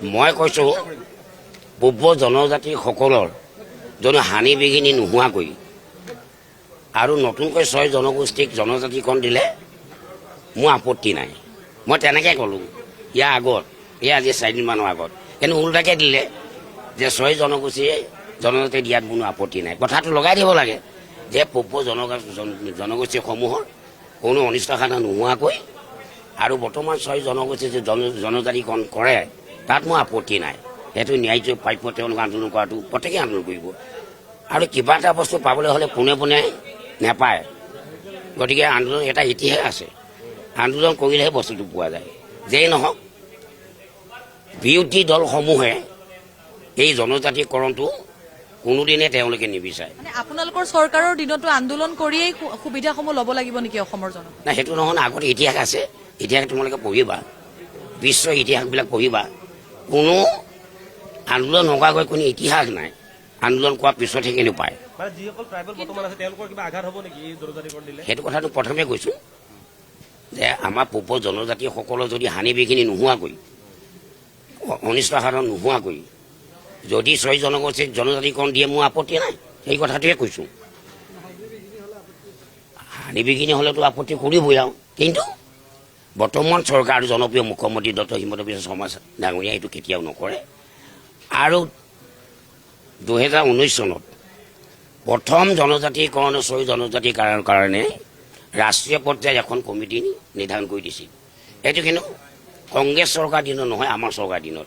মই কৈছোঁ পূৰ্ব জনজাতিসকলৰ যদি হানি বিঘিনি নোহোৱাকৈ আৰু নতুনকৈ 6 জনগোষ্ঠীক জনজাতিকৰণ দিলে মোৰ আপত্তি নাই। মই তেনেকৈ ক'লোঁ ইয়াৰ আগত, আজি 4 দিনমানৰ আগত। কিন্তু ওলোটাকৈ দিলে যে 6 জনগোষ্ঠীয়ে জনজাতি দিয়াত কোনো আপত্তি নাই। কথাটো লগাই দিব লাগে যে পূৰ্ব জনগোষ্ঠীসমূহৰ কোনো অনিষ্ট সাধন নোহোৱাকৈ আৰু বৰ্তমান 6 জনগোষ্ঠী যে জনজাতিকৰণ কৰে তাত মোৰ আপত্তি নাই। সেইটো ন্যায্য প্ৰাপ্য তেওঁলোক আন্দোলন কৰাটো প্ৰত্যেকেই আন্দোলন কৰিব। আৰু কিবা এটা বস্তু পাবলৈ হ'লে পোনে পোনে নাপায়। গতিকে আন্দোলন এটা ইতিহাস আছে, আন্দোলন কৰিলেহে বস্তুটো পোৱা যায়। যেই নহওক বিৰোধী দলসমূহে এই জনজাতিকৰণটো কোনোদিনে তেওঁলোকে নিবিচাৰে। আপোনালোকৰ চৰকাৰৰ দিনতো আন্দোলন কৰিয়েই সুবিধাসমূহ ল'ব লাগিব নেকি অসমৰ জনতা? নাই, সেইটো নহয়। আগতে ইতিহাস আছে, ইতিহাস তোমালোকে পঢ়িবা, বিশ্ব ইতিহাসবিলাক পঢ়িবা। কোনো আন্দোলন নকৰাকৈ কোনো ইতিহাস নাই। আন্দোলন কৰাৰ পিছতহে কিন্তু পায়। সেইটো কথাটো প্ৰথমে কৈছোঁ যে আমাৰ পূৰ্ব জনজাতিসকলৰ যদি হানি বিঘিনি নোহোৱাকৈ, অনিষ্ট সাধন নোহোৱাকৈ যদি 6 জনগোষ্ঠীক জনজাতিকৰণ দিয়ে মোৰ আপত্তি নাই। সেই কথাটোৱে কৈছোঁ। হানি বিঘিনি হ'লেতো আপত্তি কৰিবই আৰু। কিন্তু বৰ্তমান চৰকাৰ জনপ্ৰিয় মুখ্যমন্ত্ৰী ডক্টৰ হিমন্ত বিশ্ব শৰ্মা ডাঙৰীয়াই এইটো কেতিয়াও নকৰে। আৰু 2019 চনত প্ৰথম জনজাতিকৰণ 6 জনজাতিৰ কাৰণে ৰাষ্ট্ৰীয় পৰ্যায়ত এখন কমিটি নিৰ্ধাৰণ কৰি দিছিল। এইটো কিন্তু কংগ্ৰেছ চৰকাৰ দিনত নহয়, আমাৰ চৰকাৰ দিনত।